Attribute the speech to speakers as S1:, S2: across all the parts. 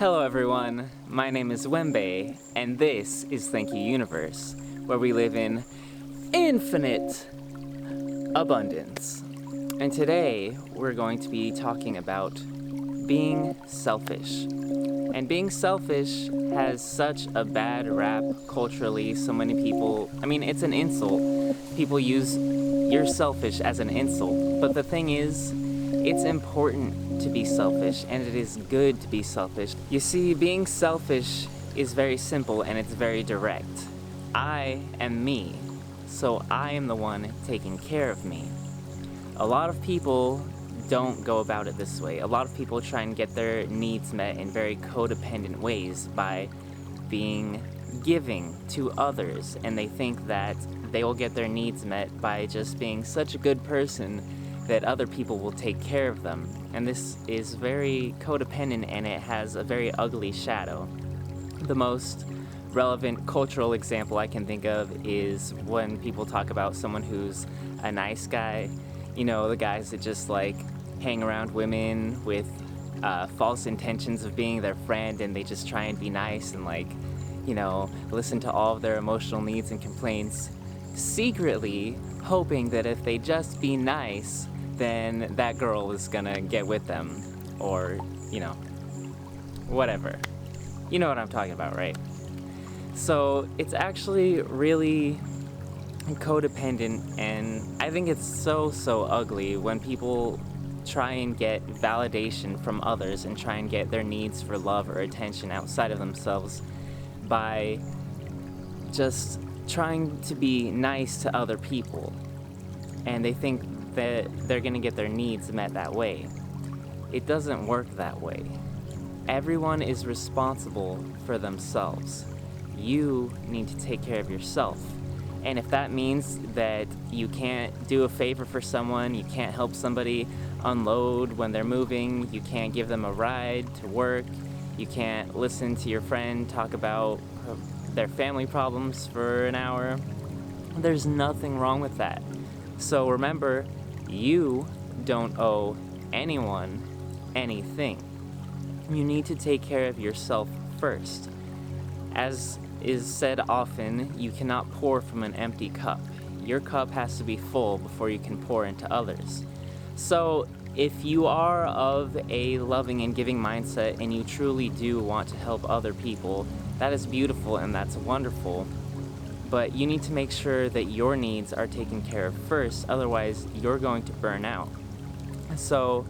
S1: Hello everyone, my name is Wembe, and this is Thank You Universe, where we live in infinite abundance. And today, we're going to be talking about being selfish. And being selfish has such a bad rap culturally. So many people, it's an insult. People use "you're selfish" as an insult. But the thing is, it's important to be selfish, and it is good to be selfish. You see, being selfish is very simple and it's very direct. I am me, so I am the one taking care of me. A lot of people don't go about it this way. A lot of people try and get their needs met in very codependent ways by being giving to others, and they think that they will get their needs met by just being such a good person that other people will take care of them. And this is very codependent, and it has a very ugly shadow. The most relevant cultural example I can think of is when people talk about someone who's a nice guy. You know, the guys that just hang around women with false intentions of being their friend, and they just try and be nice and listen to all of their emotional needs and complaints, secretly hoping that if they just be nice, then that girl is gonna get with them, or whatever. You know what I'm talking about, right? So it's actually really codependent, and I think it's so ugly when people try and get validation from others and try and get their needs for love or attention outside of themselves by just trying to be nice to other people, and they think that they're gonna get their needs met that way. It doesn't work that way. Everyone is responsible for themselves. You need to take care of yourself. And if that means that you can't do a favor for someone, you can't help somebody unload when they're moving, you can't give them a ride to work, you can't listen to your friend talk about their family problems for an hour, there's nothing wrong with that. So remember, you don't owe anyone anything. You need to take care of yourself first. As is said often, you cannot pour from an empty cup. Your cup has to be full before you can pour into others. So if you are of a loving and giving mindset and you truly do want to help other people, that is beautiful and that's wonderful. But you need to make sure that your needs are taken care of first, otherwise you're going to burn out. So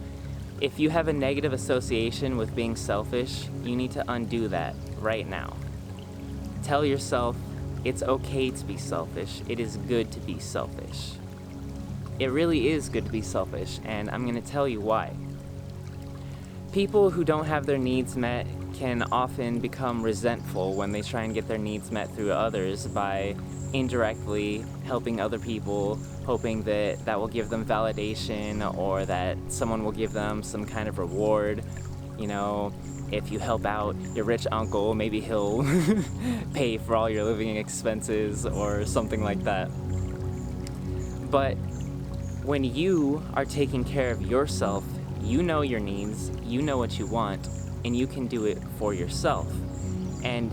S1: if you have a negative association with being selfish, you need to undo that right now. Tell yourself it's okay to be selfish. It is good to be selfish. It really is good to be selfish, and I'm going to tell you why. People who don't have their needs met can often become resentful when they try and get their needs met through others by indirectly helping other people, hoping that that will give them validation or that someone will give them some kind of reward. You know, if you help out your rich uncle, maybe he'll pay for all your living expenses or something like that. But when you are taking care of yourself, you know your needs, you know what you want, and you can do it for yourself. And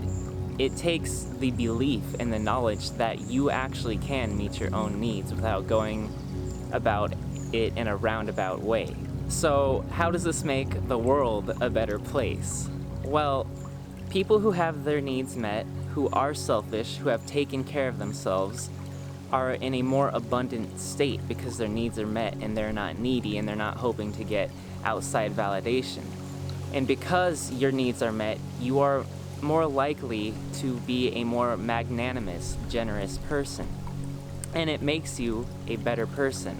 S1: it takes the belief and the knowledge that you actually can meet your own needs without going about it in a roundabout way. So how does this make the world a better place? Well, people who have their needs met, who are selfish, who have taken care of themselves, are in a more abundant state because their needs are met and they're not needy and they're not hoping to get outside validation. And because your needs are met, you are more likely to be a more magnanimous, generous person. And it makes you a better person.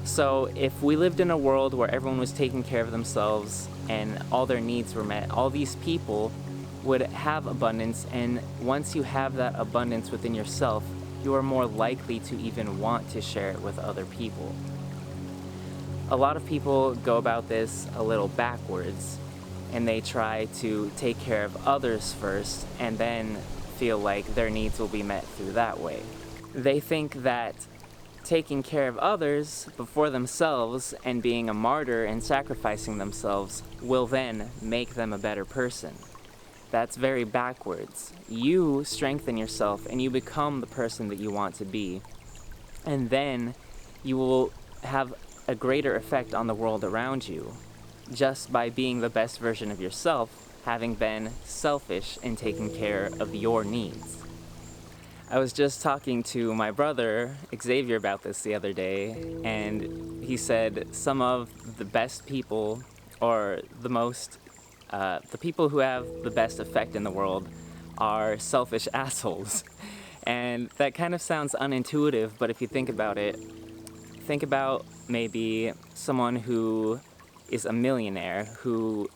S1: So if we lived in a world where everyone was taking care of themselves and all their needs were met, all these people would have abundance, and once you have that abundance within yourself, you are more likely to even want to share it with other people. A lot of people go about this a little backwards, and they try to take care of others first and then feel like their needs will be met through that way. They think that taking care of others before themselves and being a martyr and sacrificing themselves will then make them a better person. That's very backwards. You strengthen yourself and you become the person that you want to be. And then you will have a greater effect on the world around you just by being the best version of yourself, having been selfish and taking care of your needs. I was just talking to my brother, Xavier, about this the other day, and he said some of the best people, or the people who have the best effect in the world are selfish assholes. And that kind of sounds unintuitive, but if you think about it, think about maybe someone who is a millionaire who,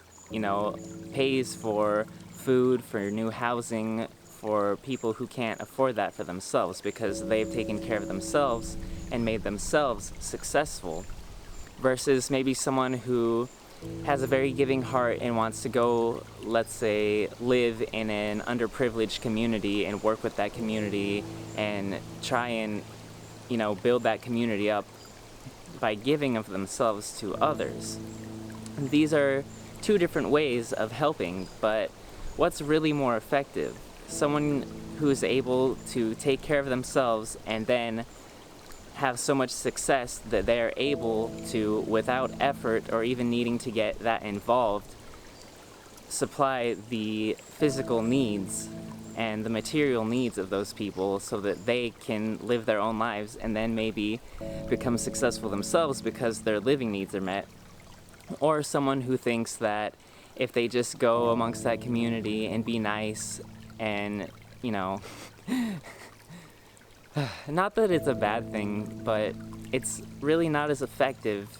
S1: pays for food, for new housing, for people who can't afford that for themselves because they've taken care of themselves and made themselves successful, versus maybe someone who has a very giving heart and wants to go, let's say, live in an underprivileged community and work with that community and try and, build that community up by giving of themselves to others. These are two different ways of helping, but what's really more effective? Someone who's able to take care of themselves and then have so much success that they're able to, without effort or even needing to get that involved, supply the physical needs and the material needs of those people so that they can live their own lives and then maybe become successful themselves because their living needs are met. Or someone who thinks that if they just go amongst that community and be nice and, not that it's a bad thing, but it's really not as effective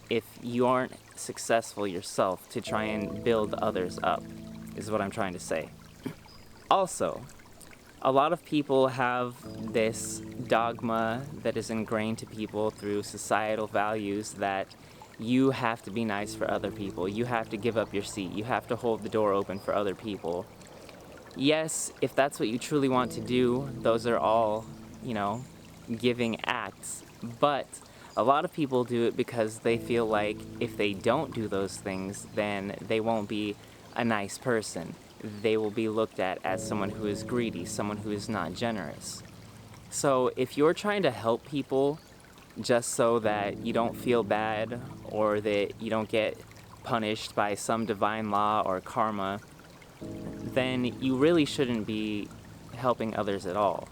S1: if you aren't successful yourself to try and build others up, is what I'm trying to say. Also, a lot of people have this dogma that is ingrained to people through societal values that you have to be nice for other people, you have to give up your seat, you have to hold the door open for other people. Yes, if that's what you truly want to do, those are all, giving acts. But a lot of people do it because they feel like if they don't do those things, then they won't be a nice person. They will be looked at as someone who is greedy, someone who is not generous. So if you're trying to help people just so that you don't feel bad or that you don't get punished by some divine law or karma, then you really shouldn't be helping others at all.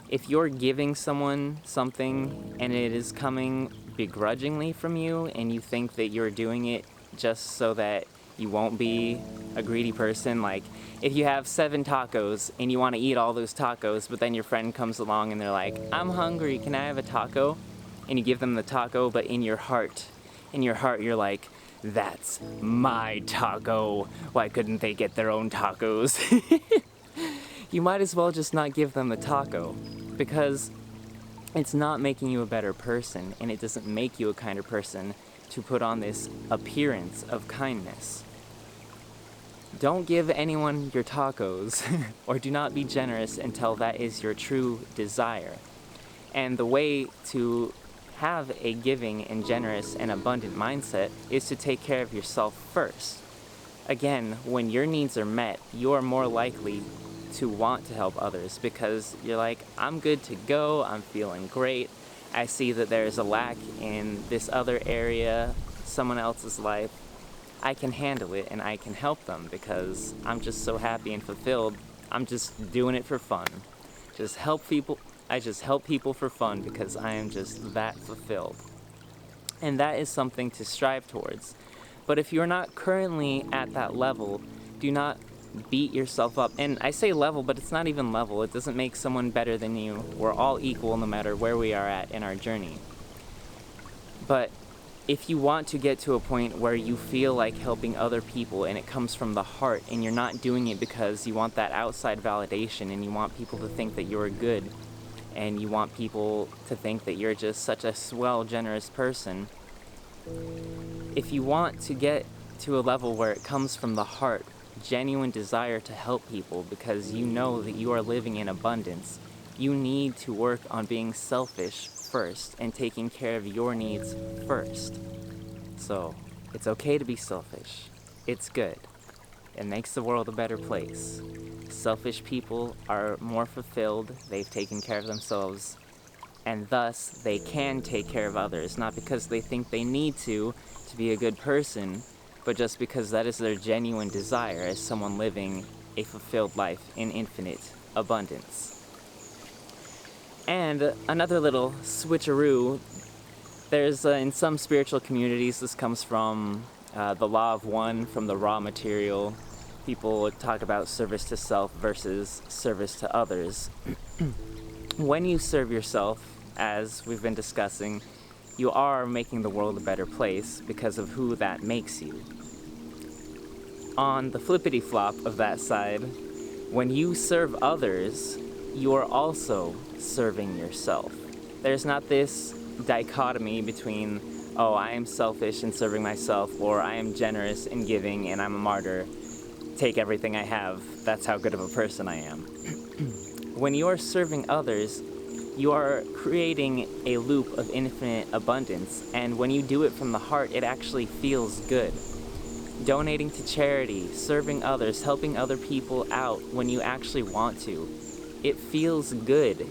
S1: If you're giving someone something and it is coming begrudgingly from you and you think that you're doing it just so that you won't be a greedy person, like if you have 7 tacos and you want to eat all those tacos, but then your friend comes along and they're like, I'm hungry, can I have a taco? And you give them the taco, but in your heart you're like, that's my taco. Why couldn't they get their own tacos? You might as well just not give them the taco, because it's not making you a better person, and it doesn't make you a kinder person to put on this appearance of kindness. Don't give anyone your tacos, or do not be generous until that is your true desire. And the way to have a giving and generous and abundant mindset is to take care of yourself first. Again, when your needs are met, you are more likely to want to help others because you're like, I'm good to go, I'm feeling great, I see that there's a lack in this other area, someone else's life, I can handle it and I can help them because I'm just so happy and fulfilled. I'm just doing it for fun. I just help people for fun because I am just that fulfilled. And that is something to strive towards. But if you're not currently at that level, do not beat yourself up. And I say level, but it's not even level. It doesn't make someone better than you. We're all equal no matter where we are at in our journey. But if you want to get to a point where you feel like helping other people and it comes from the heart and you're not doing it because you want that outside validation and you want people to think that you're good and you want people to think that you're just such a swell, generous person, if you want to get to a level where it comes from the heart, genuine desire to help people because you know that you are living in abundance, you need to work on being selfish first and taking care of your needs first. So, it's okay to be selfish. It's good. It makes the world a better place. Selfish people are more fulfilled, they've taken care of themselves, and thus they can take care of others, not because they think they need to be a good person, but just because that is their genuine desire as someone living a fulfilled life in infinite abundance. And another little switcheroo, there's in some spiritual communities, this comes from the Law of One, from the Raw Material. People talk about service to self versus service to others. When you serve yourself, as we've been discussing, you are making the world a better place because of who that makes you. On the flippity flop of that side, when you serve others, you are also serving yourself. There's not this dichotomy between, oh, I am selfish in serving myself, or I am generous in giving and I'm a martyr. Take everything I have, that's how good of a person I am. When you are serving others, you are creating a loop of infinite abundance, and when you do it from the heart, it actually feels good. Donating to charity, serving others, helping other people out when you actually want to, it feels good.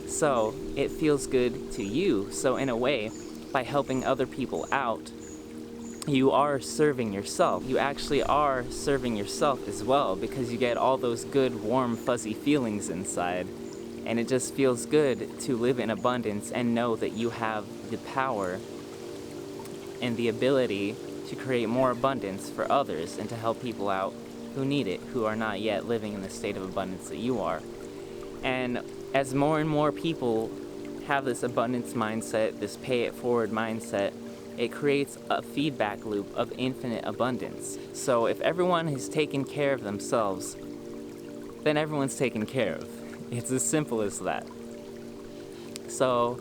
S1: So, it feels good to you. So in a way, by helping other people out, you are serving yourself. You actually are serving yourself as well, because you get all those good, warm, fuzzy feelings inside. And it just feels good to live in abundance and know that you have the power and the ability to create more abundance for others and to help people out who need it, who are not yet living in the state of abundance that you are. And as more and more people have this abundance mindset, this pay it forward mindset, it creates a feedback loop of infinite abundance. So if everyone has taken care of themselves, then everyone's taken care of. It's as simple as that. So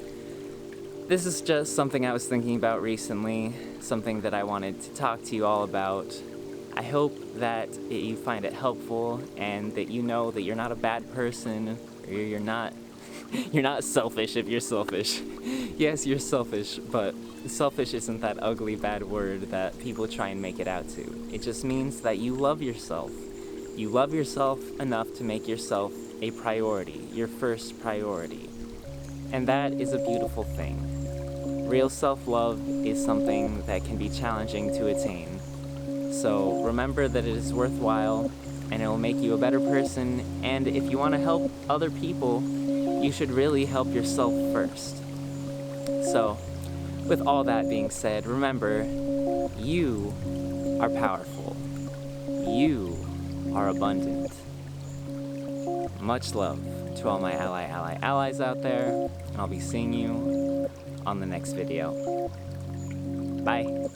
S1: this is just something I was thinking about recently, something that I wanted to talk to you all about. I hope that you find it helpful and that you know that you're not a bad person, or you're not selfish if you're selfish. Yes, you're selfish, but selfish isn't that ugly bad word that people try and make it out to. It just means that you love yourself. You love yourself enough to make yourself a priority, your first priority. And that is a beautiful thing. Real self-love is something that can be challenging to attain. So remember that it is worthwhile, and it will make you a better person, and if you want to help other people, you should really help yourself first. So, with all that being said, remember, you are powerful. You are abundant. Much love to all my allies out there, and I'll be seeing you on the next video. Bye.